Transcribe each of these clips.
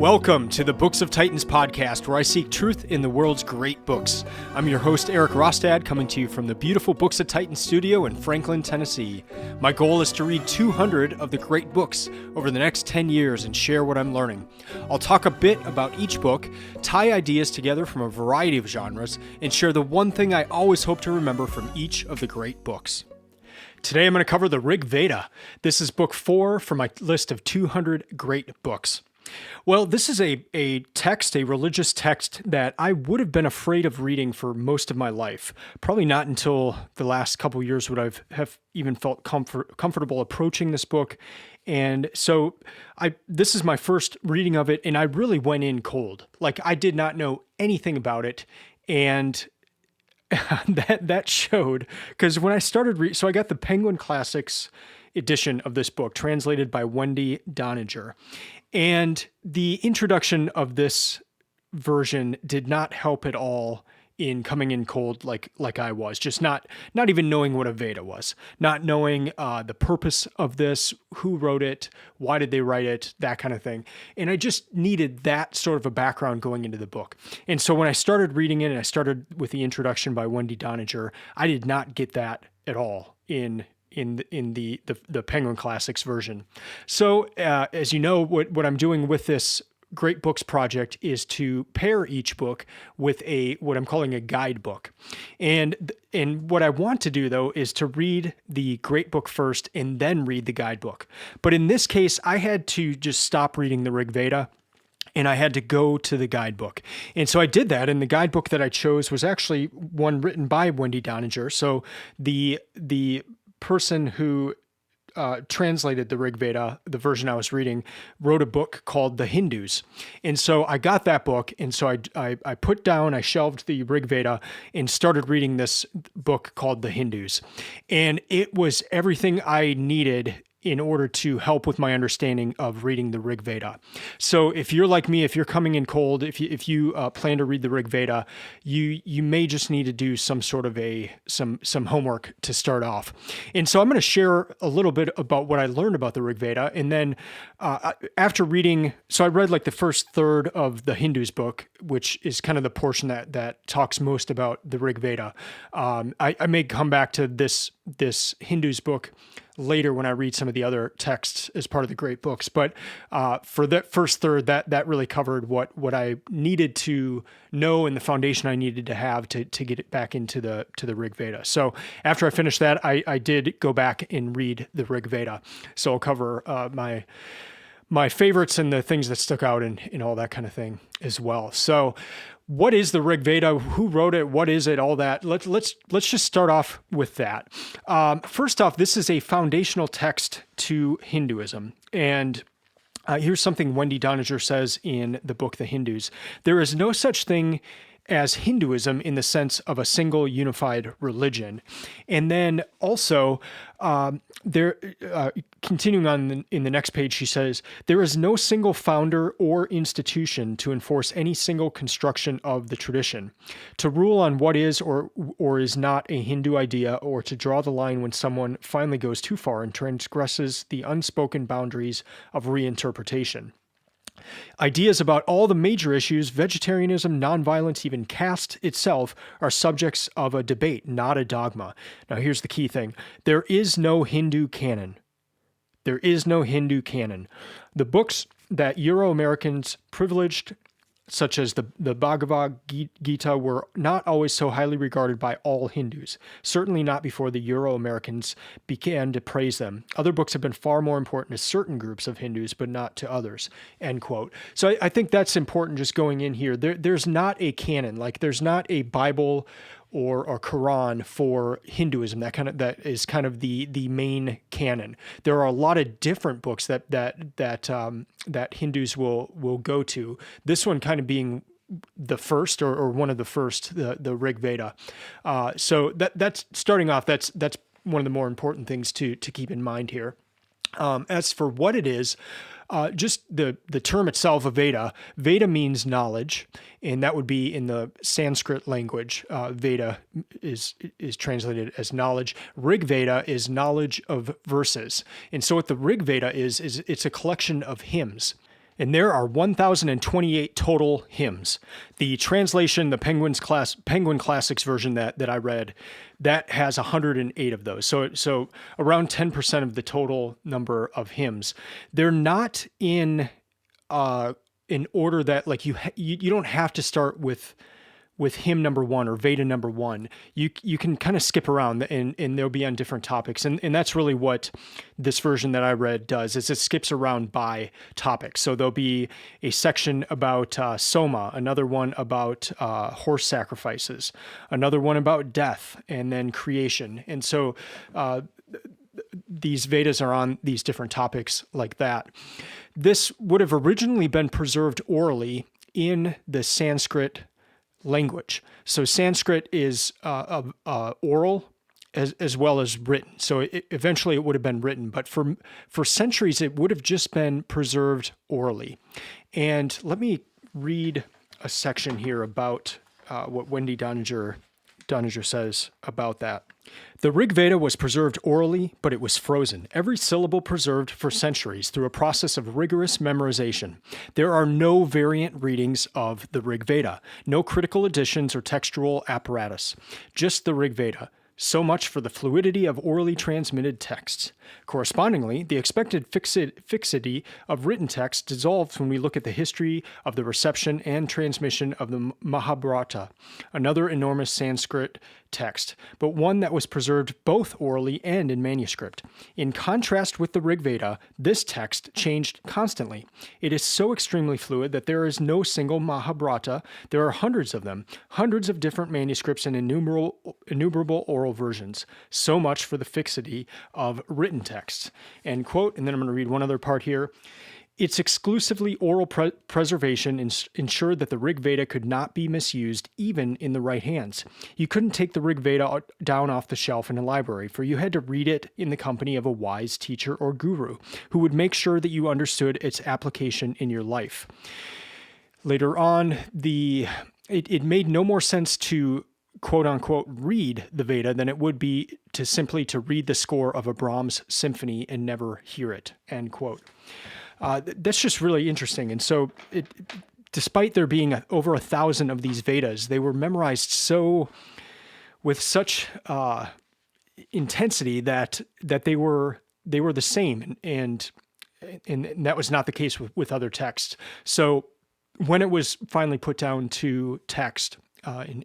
Welcome to the Books of Titans podcast, where I seek truth in the world's great books. I'm your host, Eric Rostad, coming to you from the beautiful Books of Titans studio in Franklin, Tennessee. My goal is to read 200 of the great books over the next 10 years and share what I'm learning. I'll talk a bit about each book, tie ideas together from a variety of genres, and share the one thing I always hope to remember from each of the great books. Today I'm going to cover the Rig Veda. This is book 4 from my list of 200 great books. Well, this is a religious text that I would have been afraid of reading for most of my life. Probably not until the last couple of years would I have even felt comfortable approaching this book. And so this is my first reading of it, and I really went in cold. Like, I did not know anything about it, and that showed, because when I started so I got the Penguin Classics edition of this book, translated by Wendy Doniger. And the introduction of this version did not help at all in coming in cold like I was, just not even knowing what a Veda was, not knowing the purpose of this, who wrote it, why did they write it, that kind of thing. And I just needed that sort of a background going into the book. And so when I started reading it, and I started with the introduction by Wendy Doniger, I did not get that at all in the Penguin Classics version. So as you know, what I'm doing with this Great Books project is to pair each book with what I'm calling a guidebook. And what I want to do, though, is to read the Great Book first and then read the guidebook. But in this case, I had to just stop reading the Rig Veda, and I had to go to the guidebook. And so I did that, and the guidebook that I chose was actually one written by Wendy Doniger. So the person who translated the Rig Veda, the version I was reading, wrote a book called The Hindus. And so I got that book, and so I shelved the Rig Veda and started reading this book called The Hindus. And it was everything I needed in order to help with my understanding of reading the Rig Veda. So if you're like me, if you're coming in cold, if you plan to read the Rig Veda, you may just need to do some sort of some homework to start off. And so I'm going to share a little bit about what I learned about the Rig Veda, and then after reading, so I read like the first third of the Hindus book, which is kind of the portion that talks most about the Rig Veda. I may come back to this Hindus book later when I read some of the other texts as part of the great books. But for that first third, that really covered what I needed to know and the foundation I needed to have to get it back into the Rig Veda. So after I finished that, I did go back and read the Rig Veda. So I'll cover my favorites and the things that stuck out and all that kind of thing as well. So what is the Rig Veda? Who wrote it? What is it? All that. Let's just start off with that. First off, this is a foundational text to Hinduism. And here's something Wendy Doniger says in the book, The Hindus. There is no such thing as Hinduism in the sense of a single unified religion. And then also, continuing on in the next page, she says, there is no single founder or institution to enforce any single construction of the tradition, to rule on what is or is not a Hindu idea, or to draw the line when someone finally goes too far and transgresses the unspoken boundaries of reinterpretation. Ideas about all the major issues, vegetarianism, nonviolence, even caste itself, are subjects of a debate, not a dogma. Now, here's the key thing. There is no Hindu canon. There is no Hindu canon. The books that Euro-Americans privileged, such as the Bhagavad Gita, were not always so highly regarded by all Hindus, certainly not before the Euro-Americans began to praise them. Other books have been far more important to certain groups of Hindus, but not to others, end quote. So I think that's important just going in here. There's not a canon, like there's not a Bible or Quran for Hinduism. That is kind of the main canon. There are a lot of different books that Hindus will go to. This one kind of being the first or one of the first, the Rig Veda. So that's starting off. That's one of the more important things to keep in mind here. As for what it is, just the term itself, a Veda. Veda means knowledge, and that would be in the Sanskrit language. Veda is translated as knowledge. Rig Veda is knowledge of verses. And so what the Rig Veda is it's a collection of hymns. And there are 1,028 total hymns. The translation, the Penguin Classics version that I read, that has 108 of those. So around 10% of the total number of hymns. They're not in order that, like, you don't have to start with hymn number 1 or Veda number 1. You can kind of skip around and they'll be on different topics. And that's really what this version that I read does, is it skips around by topic. So there'll be a section about Soma, another one about horse sacrifices, another one about death, and then creation. And so these Vedas are on these different topics like that. This would have originally been preserved orally in the Sanskrit language. So Sanskrit is oral as well as written. So eventually it would have been written, but for centuries it would have just been preserved orally. And let me read a section here about what Wendy Doniger says about that. The Rig Veda was preserved orally, but it was frozen, every syllable preserved for centuries through a process of rigorous memorization. There are no variant readings of the Rig Veda, no critical additions or textual apparatus, just the Rig Veda. So much for the fluidity of orally transmitted texts. Correspondingly, the expected fixity of written text dissolves when we look at the history of the reception and transmission of the Mahabharata, another enormous Sanskrit text, but one that was preserved both orally and in manuscript. In contrast with the Rig Veda, this text changed constantly. It is so extremely fluid that there is no single Mahabharata. There are hundreds of them, hundreds of different manuscripts and innumerable oral versions. So much for the fixity of written texts. End quote. And then I'm going to read one other part here. Its exclusively oral preservation ensured that the Rig Veda could not be misused even in the right hands. You couldn't take the Rig Veda down off the shelf in a library, for you had to read it in the company of a wise teacher or guru who would make sure that you understood its application in your life. Later on, it made no more sense to quote unquote read the Veda than it would be to simply to read the score of a Brahms symphony and never hear it, end quote. That's just really interesting. And so despite there being over 1,000 of these Vedas, they were memorized with such intensity that they were the same. And that was not the case with other texts. So when it was finally put down to text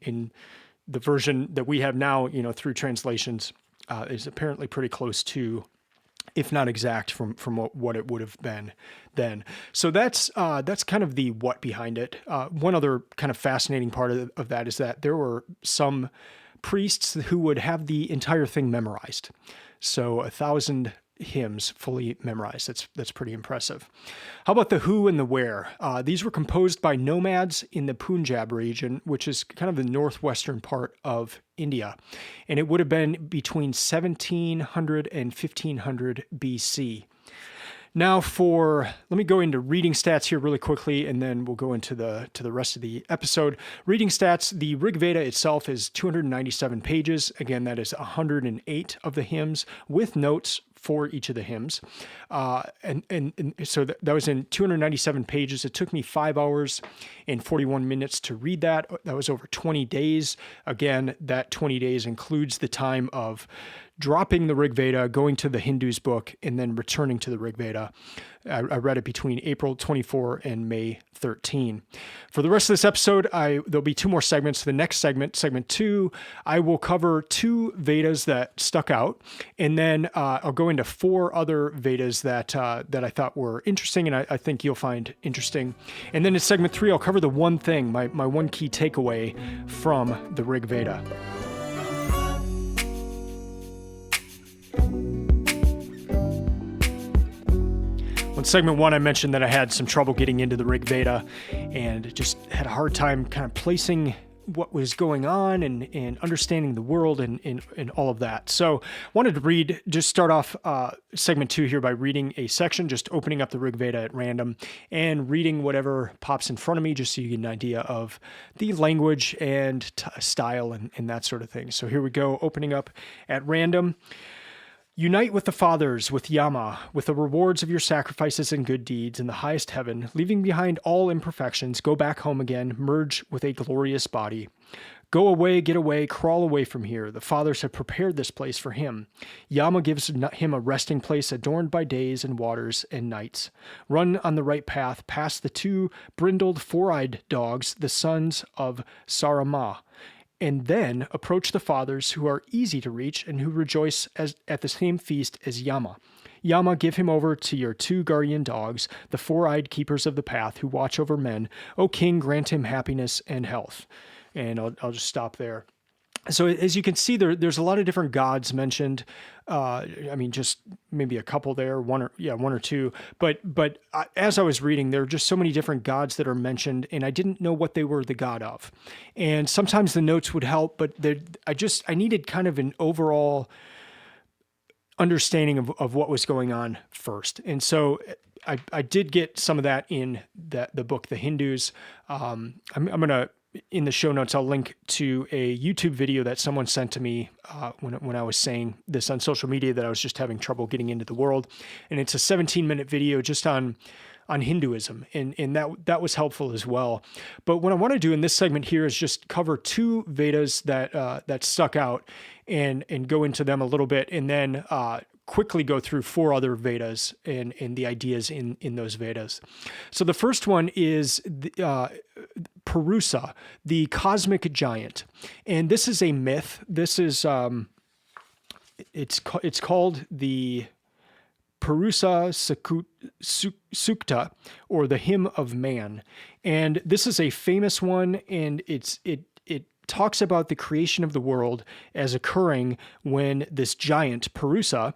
in the version that we have now, through translations, is apparently pretty close to, if not exact, from what it would have been then. So that's kind of the what behind it. One other kind of fascinating part of that is that there were some priests who would have the entire thing memorized. So 1,000 hymns fully memorized. That's pretty impressive. How about the who and the where? These were composed by nomads in the Punjab region, which is kind of the northwestern part of India. And it would have been between 1700 and 1500 BC. Now let me go into reading stats here really quickly, and then we'll go into the rest of the episode. Reading stats, the Rig Veda itself is 297 pages. Again, that is 108 of the hymns with notes for each of the hymns. And so that was in 297 pages. It took me 5 hours and 41 minutes to read that. That was over 20 days. Again, that 20 days includes the time of dropping the Rig Veda, going to the Hindu's book, and then returning to the Rig Veda. I read it between April 24 and May 13. For the rest of this episode, there'll be 2 more segments. The next segment 2, I will cover 2 Vedas that stuck out, and then I'll go into 4 other Vedas that I thought were interesting, and I think you'll find interesting. And then in segment 3, I'll cover the one thing, my one key takeaway from the Rig Veda. In segment 1, I mentioned that I had some trouble getting into the Rig Veda and just had a hard time kind of placing what was going on and understanding the world and all of that. So wanted to start off segment 2 here by reading a section, just opening up the Rig Veda at random and reading whatever pops in front of me, just so you get an idea of the language and style and that sort of thing. So here we go, opening up at random. Unite with the fathers, with Yama, with the rewards of your sacrifices and good deeds in the highest heaven, leaving behind all imperfections, go back home again, merge with a glorious body. Go away, get away, crawl away from here. The fathers have prepared this place for him. Yama gives him a resting place adorned by days and waters and nights. Run on the right path, past the two brindled, four-eyed dogs, the sons of Sarama, and then approach the fathers who are easy to reach and who rejoice at the same feast as Yama. Yama, give him over to your two guardian dogs, the four-eyed keepers of the path who watch over men. O king, grant him happiness and health. And I'll just stop there. So as you can see, there's a lot of different gods mentioned. Just maybe a couple there, one or two. But as I was reading, there are just so many different gods that are mentioned, and I didn't know what they were the god of. And sometimes the notes would help, but I needed kind of an overall understanding of what was going on first. And so I did get some of that in the book, The Hindus. I'm gonna. In the show notes, I'll link to a YouTube video that someone sent to me when I was saying this on social media that I was just having trouble getting into the world. And it's a 17-minute video just on Hinduism. And that was helpful as well. But what I want to do in this segment here is just cover two Vedas that stuck out and go into them a little bit, and then quickly go through four other Vedas and the ideas in those Vedas. So the first one is Purusa, the cosmic giant. And this is a myth. This is, it's called the Purusa Sukta, or the Hymn of Man. And this is a famous one, and it talks about the creation of the world as occurring when this giant, Purusa,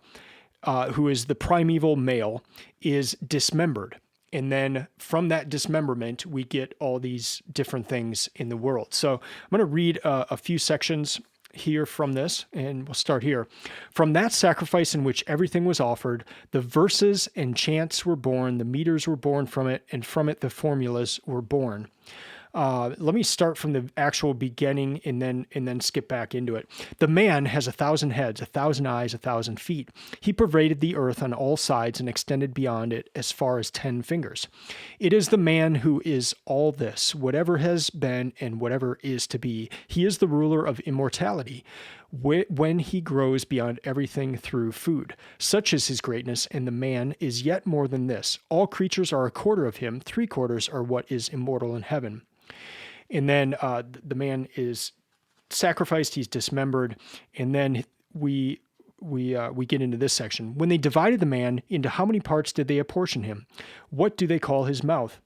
who is the primeval male, is dismembered. And then from that dismemberment, we get all these different things in the world. So I'm going to read a few sections here from this, and we'll start here. From that sacrifice in which everything was offered, the verses and chants were born, the meters were born from it, and from it the formulas were born. Let me start from the actual beginning and then skip back into it. The man has 1,000 heads, 1,000 eyes, 1,000 feet. He pervaded the earth on all sides and extended beyond it as far as 10 fingers. It is the man who is all this, whatever has been and whatever is to be. He is the ruler of immortality when he grows beyond everything through food. Such is his greatness, and the man is yet more than this. All creatures are a quarter of him, 3/4 are what is immortal in heaven. And then the man is sacrificed, he's dismembered, and then we get into this section. When they divided the man, into how many parts did they apportion him? What do they call his mouth?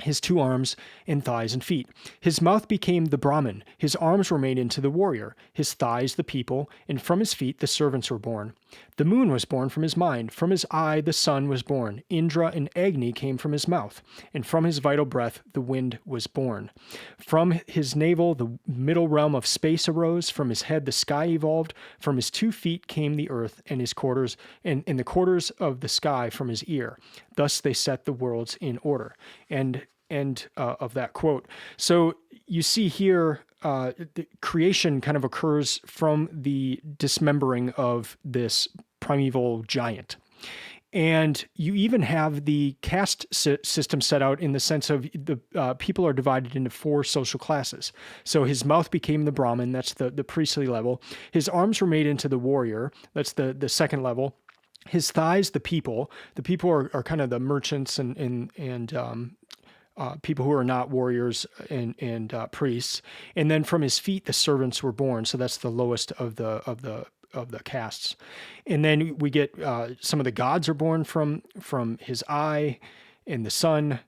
His 2 arms and thighs and feet. His mouth became the Brahmin. His arms were made into the warrior. His thighs the people, and from his feet the servants were born. The moon was born from his mind. From his eye the sun was born. Indra and Agni came from his mouth, and from his vital breath the wind was born. From his navel the middle realm of space arose. From his head the sky evolved. From his 2 feet came the earth, and his quarters, and the quarters of the sky from his ear. Thus they set the worlds in order. End of that quote. So you see here, the creation kind of occurs from the dismembering of this primeval giant. And you even have the caste system set out in the sense of the people are divided into 4 social classes. So his mouth became the Brahmin, that's the priestly level. His arms were made into the warrior, that's the second level. His thighs, the people. The people are kind of the merchants and people who are not warriors and priests. And then from his feet, the servants were born. So that's the lowest of the castes. And then we get some of the gods are born from his eye, and the sun,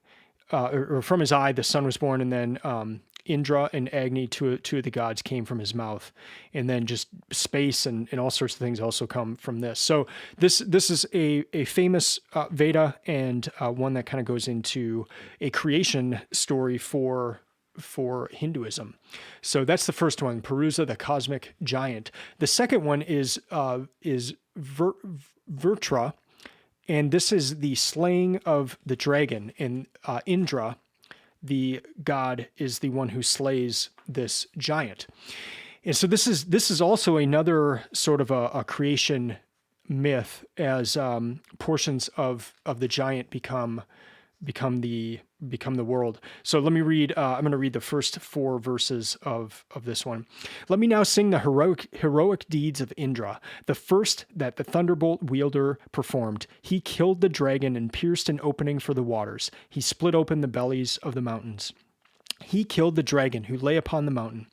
or from his eye, the sun was born, and then Indra and Agni, two of the gods, came from his mouth. And then just space and all sorts of things also come from this. So this is a famous Veda, and one that kind of goes into a creation story for Hinduism. So that's the first one, Purusa, the cosmic giant. The second one is Vrtra, and this is the slaying of the dragon. And Indra, the god, is the one who slays this giant. And so this is also another sort of a creation myth as portions of the giant become the world. So let me read. I'm going to read the first 4 verses of this one. Let me now sing the heroic deeds of Indra, the first that the thunderbolt wielder performed. He killed the dragon and pierced an opening for the waters. He split open the bellies of the mountains. He killed the dragon who lay upon the mountain.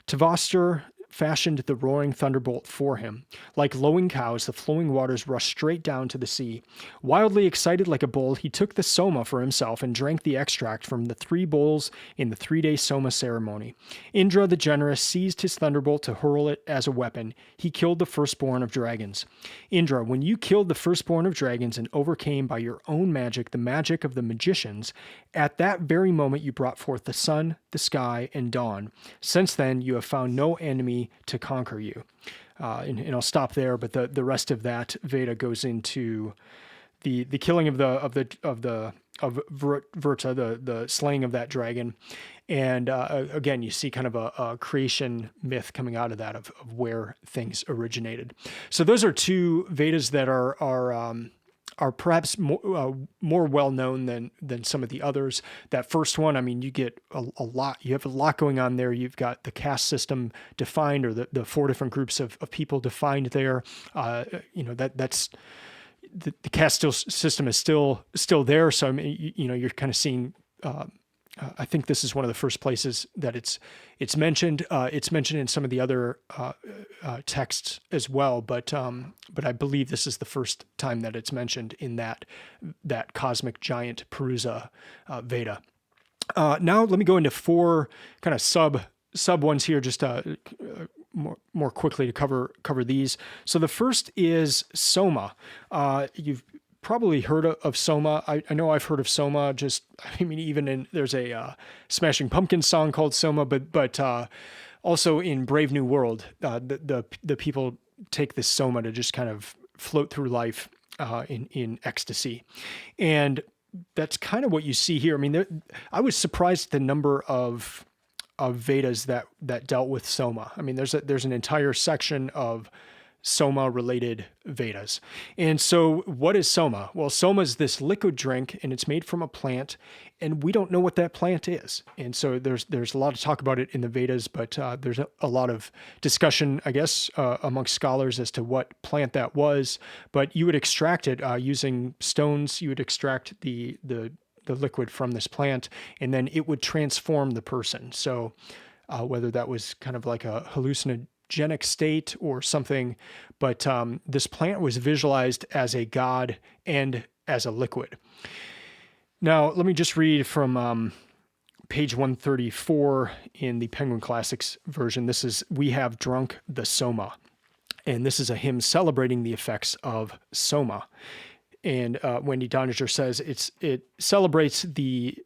Tavastur fashioned the roaring thunderbolt for him. Like lowing cows, the flowing waters rushed straight down to the sea. Wildly excited like a bull, he took the soma for himself and drank the extract from the 3 bowls in the 3-day soma ceremony. Indra the generous seized his thunderbolt to hurl it as a weapon. He killed the firstborn of dragons. Indra, when you killed the firstborn of dragons and overcame by your own magic the magic of the magicians, at that very moment you brought forth the sun, the sky, and dawn. Since then you have found no enemy to conquer you. And I'll stop there, but the rest of that Veda goes into the killing of Vrta, the slaying of that dragon. And again, you see kind of a creation myth coming out of that of where things originated. So those are 2 Vedas that are perhaps more well known than some of the others. That first one, I mean, you get a lot. You have a lot going on there. You've got the caste system defined, or the 4 different groups of people defined there. That's the caste system is still there. So I mean, you're kind of seeing. I think this is one of the first places that it's mentioned. It's mentioned in some of the other texts as well, but I believe this is the first time that it's mentioned in that cosmic giant Purusa Veda. Now let me go into 4 kind of sub ones here, just more quickly to cover these. So the first is Soma. You've probably heard of Soma. I know I've heard of Soma. There's a Smashing Pumpkins song called Soma, but also in Brave New World, the people take this Soma to just kind of float through life in ecstasy, and that's kind of what you see here. I mean, I was surprised at the number of Vedas that dealt with Soma. I mean, there's an entire section of Soma-related Vedas. And so what is Soma? Well, Soma is this liquid drink, and it's made from a plant, and we don't know what that plant is. And so there's a lot of talk about it in the Vedas, but there's a lot of discussion, I guess, amongst scholars as to what plant that was. But you would extract it using stones. You would extract the liquid from this plant, and then it would transform the person. So whether that was kind of like a hallucinogenic state or something, but this plant was visualized as a god and as a liquid. Now, let me just read from page 134 in the Penguin Classics version. This is "We Have Drunk the Soma," and this is a hymn celebrating the effects of Soma. And Wendy Doniger says it celebrates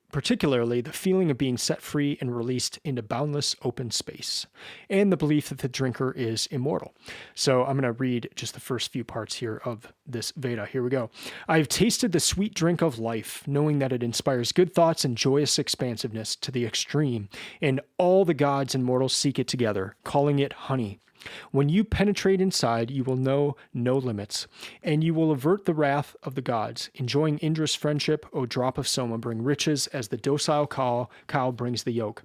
particularly the feeling of being set free and released into boundless open space, and the belief that the drinker is immortal. So I'm going to read just the first few parts here of this Veda. Here we go. "I have tasted the sweet drink of life, knowing that it inspires good thoughts and joyous expansiveness to the extreme, and all the gods and mortals seek it together, calling it honey. When you penetrate inside, you will know no limits, and you will avert the wrath of the gods. Enjoying Indra's friendship, O drop of Soma, bring riches as the docile cow brings the yoke.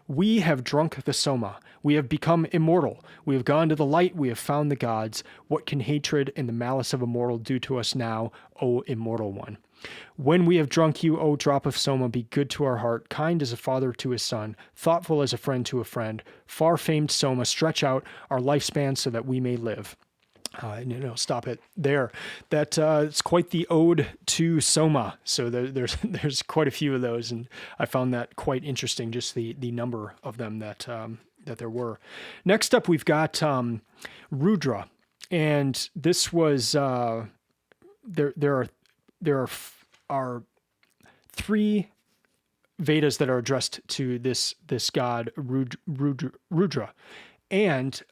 We have drunk the Soma. We have become immortal. We have gone to the light. We have found the gods. What can hatred and the malice of a mortal do to us now, O immortal one? When we have drunk you, O drop of Soma, be good to our heart, kind as a father to his son, thoughtful as a friend to a friend. Far-famed Soma, stretch out our lifespan so that we may live." Stop it there. That it's quite the ode to Soma. So there's quite a few of those, and I found that quite interesting, just the number of them that there were. Next up, we've got Rudra, and this was there are 3 Vedas that are addressed to this god Rudra. And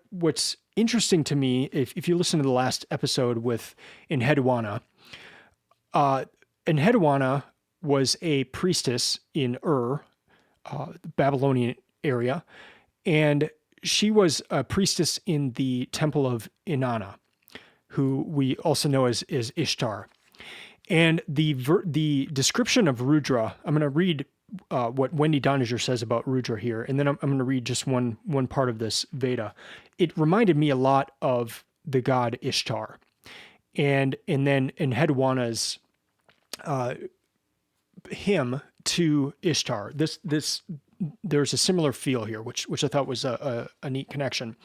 what's interesting to me, if you listen to the last episode with Enheduanna, Enheduanna was a priestess in the Babylonian area, and she was a priestess in the temple of Inanna, who we also know as Ishtar. And the description of Rudra, I'm going to read what Wendy Doniger says about Rudra here, and then I'm going to read just one part of this Veda. It reminded me a lot of the god Ishtar, and then in Hedwana's hymn to Ishtar. There's a similar feel here, which I thought was a neat connection.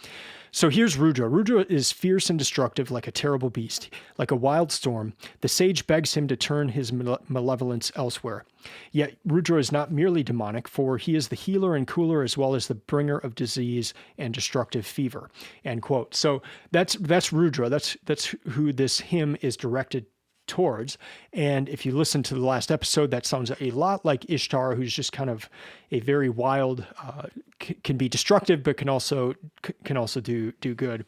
So here's Rudra. Rudra is fierce and destructive like a terrible beast, like a wild storm. The sage begs him to turn his malevolence elsewhere. Yet Rudra is not merely demonic, for he is the healer and cooler as well as the bringer of disease and destructive fever. End quote. So that's Rudra. That's who this hymn is directed towards. And if you listen to the last episode, that sounds a lot like Ishtar, who's just kind of a very wild, can be destructive, but can also do good.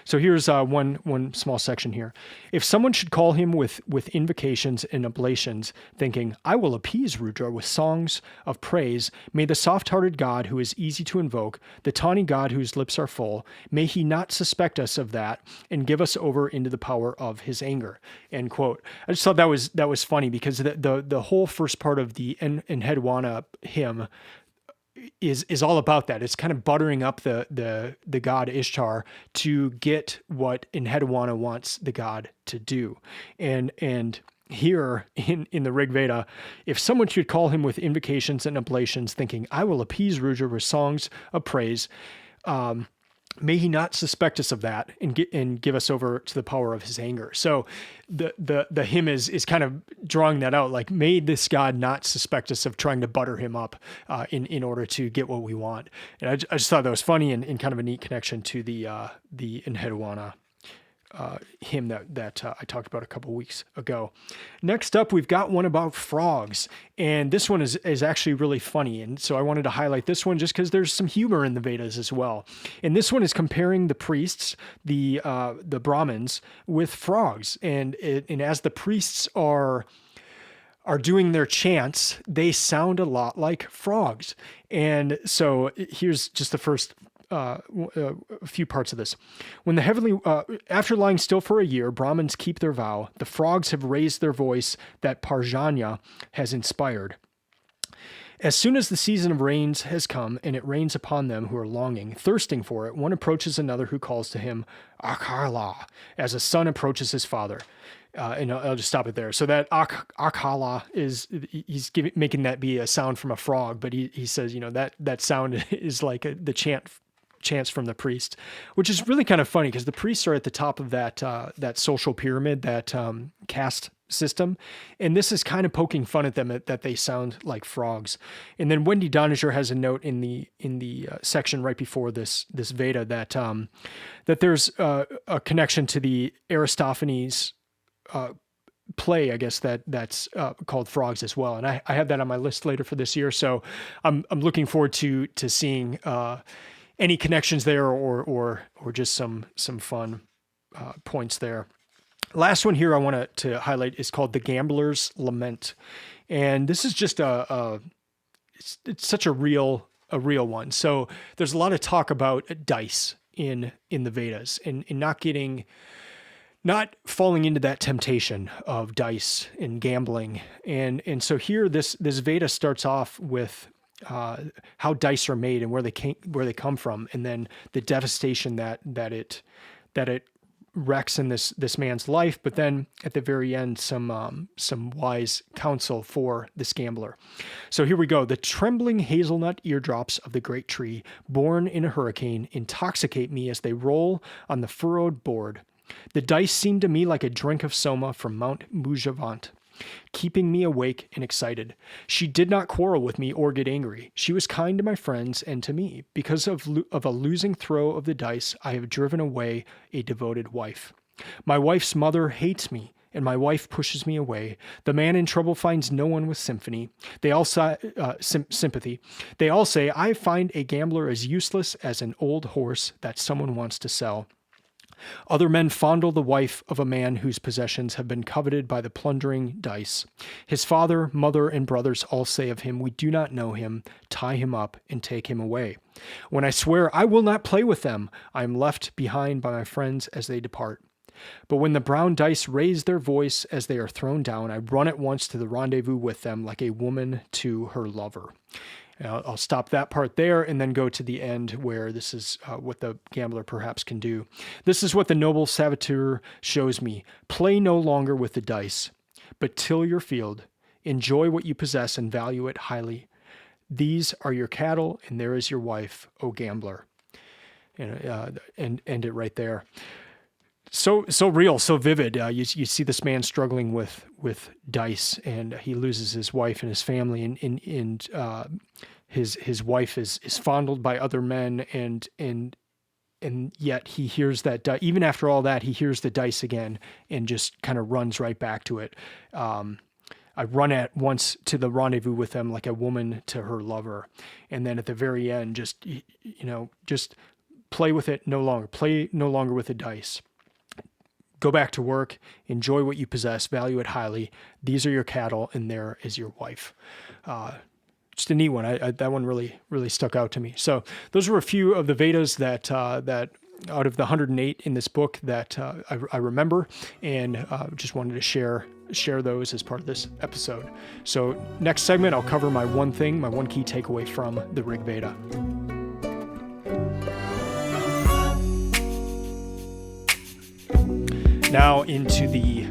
So here's one small section here. If someone should call him with invocations and oblations, thinking, I will appease Rudra with songs of praise, may the soft-hearted God who is easy to invoke, the tawny God whose lips are full, may he not suspect us of that and give us over into the power of his anger. End quote. I just thought that was funny because the whole first part of the Enheduanna hymn is all about that. It's kind of buttering up the god Ishtar to get what Enheduanna wants the god to do. And here in the Rig Veda, if someone should call him with invocations and oblations, thinking, I will appease Rudra with songs of praise, may he not suspect us of that and give us over to the power of his anger. So the hymn is kind of drawing that out, like, may this God not suspect us of trying to butter him up in order to get what we want. And I just thought that was funny and kind of a neat connection to the Enheduanna hymn that I talked about a couple weeks ago. Next up, we've got one about frogs, and this one is actually really funny, and so I wanted to highlight this one just because there's some humor in the Vedas as well. And this one is comparing the priests, the Brahmins, with frogs, and as the priests are doing their chants, they sound a lot like frogs. And so here's just the first a few parts of this. When the heavenly, after lying still for a year, Brahmins keep their vow. The frogs have raised their voice that Parjanya has inspired. As soon as the season of rains has come, and it rains upon them who are longing, thirsting for it, one approaches another who calls to him, Akala, as a son approaches his father. And I'll just stop it there. So that Akala he's making that be a sound from a frog, but he says, that sound is like the chants from the priest, which is really kind of funny because the priests are at the top of that social pyramid, that caste system, and this is kind of poking fun at them that they sound like frogs. And then Wendy Doniger has a note in the section right before this Veda that there's a connection to the Aristophanes play, I guess that's called Frogs as well, and I have that on my list later for this year. So I'm looking forward to seeing any connections there or just some fun points there. Last one here I want to highlight is called The Gambler's Lament. And this is just it's such a real one. So there's a lot of talk about dice in the Vedas and not falling into that temptation of dice and gambling. And so here this Veda starts off with how dice are made and where they come from, and then the devastation that it wrecks in this man's life. But then at the very end, some wise counsel for this gambler. So here we go. The trembling hazelnut eardrops of the great tree, born in a hurricane, intoxicate me as they roll on the furrowed board. The dice seem to me like a drink of soma from Mount Mujavant, keeping me awake and excited. She did not quarrel with me or get angry. She was kind to my friends and to me. Because of a losing throw of the dice, I have driven away a devoted wife. My wife's mother hates me, and my wife pushes me away. The man in trouble finds no one with sympathy. They all say, I find a gambler as useless as an old horse that someone wants to sell. Other men fondle the wife of a man whose possessions have been coveted by the plundering dice. His father, mother, and brothers all say of him, we do not know him. Tie him up and take him away. When I swear I will not play with them, I am left behind by my friends as they depart. But when the brown dice raise their voice as they are thrown down, I run at once to the rendezvous with them like a woman to her lover. I'll stop that part there and then go to the end where this is what the gambler perhaps can do. This is what the noble saboteur shows me. Play no longer with the dice, but till your field. Enjoy what you possess and value it highly. These are your cattle, and there is your wife, O gambler. And end it right there. So real, so vivid. You see this man struggling with dice, and he loses his wife and his family, and his wife is fondled by other men, and yet he hears that even after all that, he hears the dice again and just kind of runs right back to it. I run at once to the rendezvous with them like a woman to her lover, and then at the very end, just play with it no longer. Play no longer with the dice. Go back to work, enjoy what you possess, value it highly. These are your cattle, and there is your wife. Just a neat one. That one really stuck out to me. So those were a few of the Vedas that out of the 108 in this book that I remember, and just wanted to share those as part of this episode. So next segment, I'll cover my one key takeaway from the Rig Veda. Now into the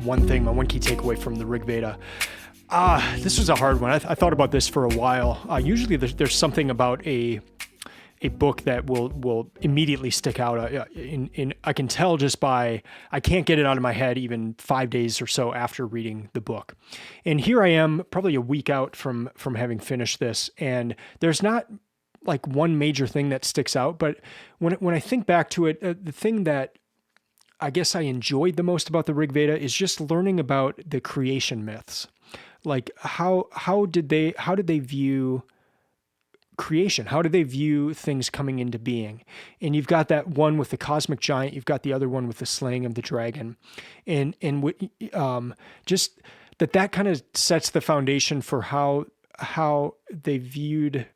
my one key takeaway from the Rig Veda. This was a hard one. I thought about this for a while. Usually there's something about a book that will immediately stick out. I can tell just by, I can't get it out of my head even 5 days or so after reading the book. And here I am, probably a week out from having finished this, and there's not like one major thing that sticks out, but when I think back to it, the thing that I guess I enjoyed the most about the Rig Veda is just learning about the creation myths. Like how did they view creation? How did they view things coming into being? And you've got that one with the cosmic giant, you've got the other one with the slaying of the dragon, and just that kind of sets the foundation for how they viewed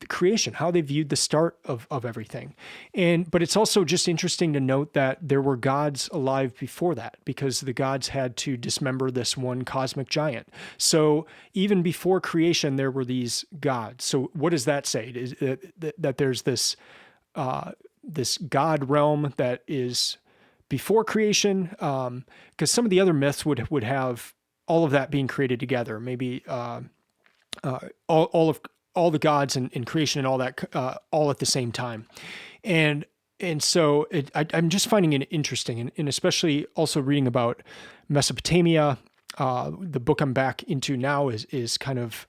creation, how they viewed the start of everything. But it's also just interesting to note that there were gods alive before that, because the gods had to dismember this one cosmic giant. So even before creation, there were these gods. So what does that say? Is that there's this god realm that is before creation? Because some of the other myths would have all of that being created together. Maybe all the gods and creation and all that, all at the same time. And so I'm just finding it interesting, and especially also reading about Mesopotamia. The book I'm back into now is kind of,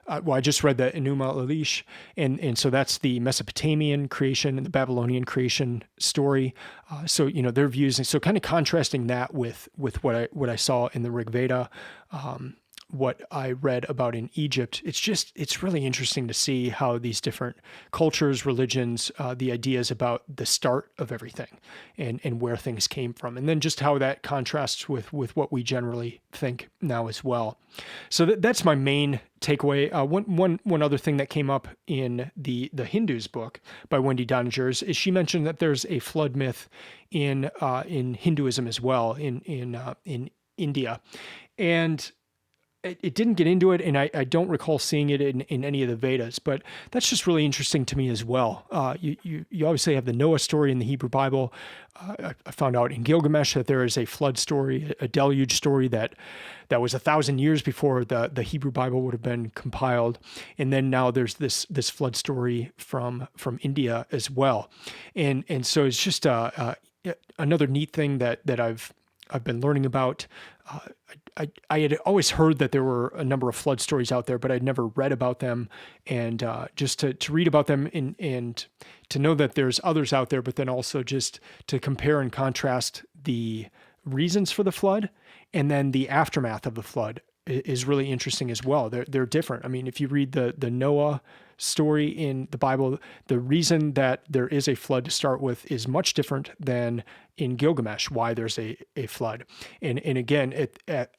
I just read the Enuma Elish, and so that's the Mesopotamian creation and the Babylonian creation story. So their views, and so kind of contrasting that with what I saw in the Rig Veda. What I read about in Egypt, it's really interesting to see how these different cultures, religions, the ideas about the start of everything and where things came from, and then just how that contrasts with what we generally think now as well. So that's my main takeaway. One other thing that came up in the Hindus book by Wendy Doniger is she mentioned that there's a flood myth in Hinduism as well, in India, and it didn't get into it, and I don't recall seeing it in any of the Vedas, but that's just really interesting to me as well. You obviously have the Noah story in the Hebrew Bible. I found out in Gilgamesh that there is a flood story, a deluge story that was 1,000 years before the Hebrew Bible would have been compiled, and then now there's this flood story from India as well, and so it's just another neat thing that I've been learning about. I had always heard that there were a number of flood stories out there, but I'd never read about them. And just to read about them and to know that there's others out there, but then also just to compare and contrast the reasons for the flood and then the aftermath of the flood is really interesting as well. They're different. I mean, if you read the Noah story in the Bible, the reason that there is a flood to start with is much different than in Gilgamesh, why there's a flood. And again,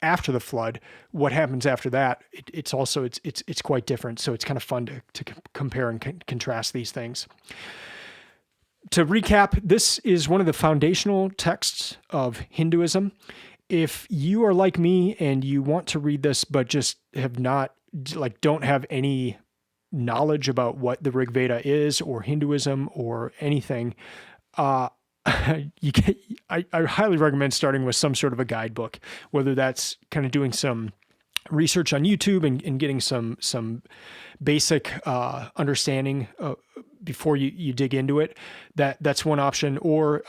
after the flood, what happens after that, it's quite different. So it's kind of fun to compare and contrast these things. To recap, this is one of the foundational texts of Hinduism. If you are like me and you want to read this, but just don't have any knowledge about what the Rig Veda is or Hinduism or anything, I highly recommend starting with some sort of a guidebook, whether that's kind of doing some research on YouTube and getting some basic understanding before you dig into it. That's one option. Or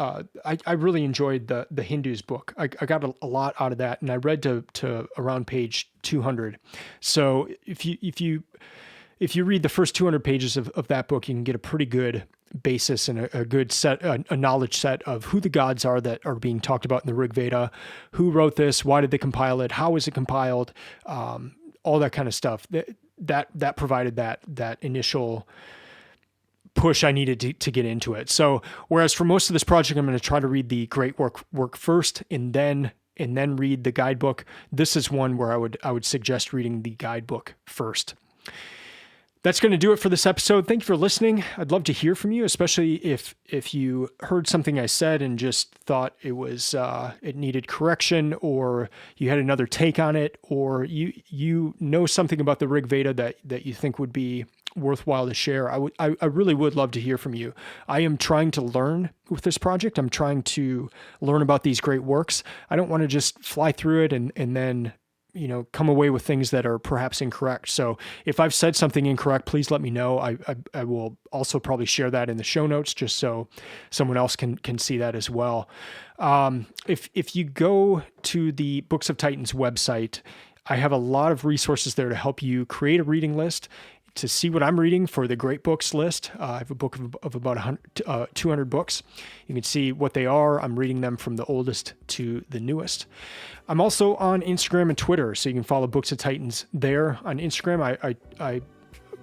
I really enjoyed the Hindus book. I got a lot out of that, and I read to around page 200. So if you read the first 200 pages of that book, you can get a pretty good basis and a good set, a knowledge set of who the gods are that are being talked about in the Rig Veda, who wrote this, why did they compile it, how was it compiled, all that kind of stuff. That provided that initial push I needed to get into it. So whereas for most of this project, I'm going to try to read the great work first and then read the guidebook, this is one where I would suggest reading the guidebook first. That's going to do it for this episode. Thank you for listening. I'd love to hear from you, especially if you heard something I said and just thought it needed correction, or you had another take on it, or you know something about the Rig Veda that you think would be worthwhile to share. I really would love to hear from you. I am trying to learn with this project. I'm trying to learn about these great works. I don't want to just fly through it and then come away with things that are perhaps incorrect. So if I've said something incorrect, please let me know. I will also probably share that in the show notes just so someone else can see that as well. If you go to the Books of Titans website, I have a lot of resources there to help you create a reading list. To see what I'm reading for the great books list, I have a book of about 200 books. You can see what they are. I'm reading them from the oldest to the newest. I'm also on Instagram and Twitter, so you can follow Books of Titans there. On Instagram, I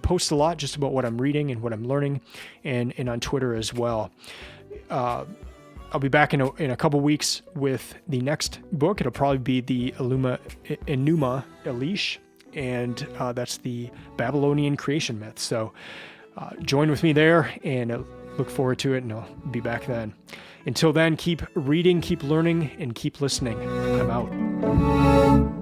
post a lot just about what I'm reading and what I'm learning, and on Twitter as well. I'll be back in a couple weeks with the next book. It'll probably be the Enuma Elish, and that's the Babylonian creation myth. So join with me there, and I look forward to it, and I'll be back then. Until then, keep reading, keep learning, and keep listening. I'm out.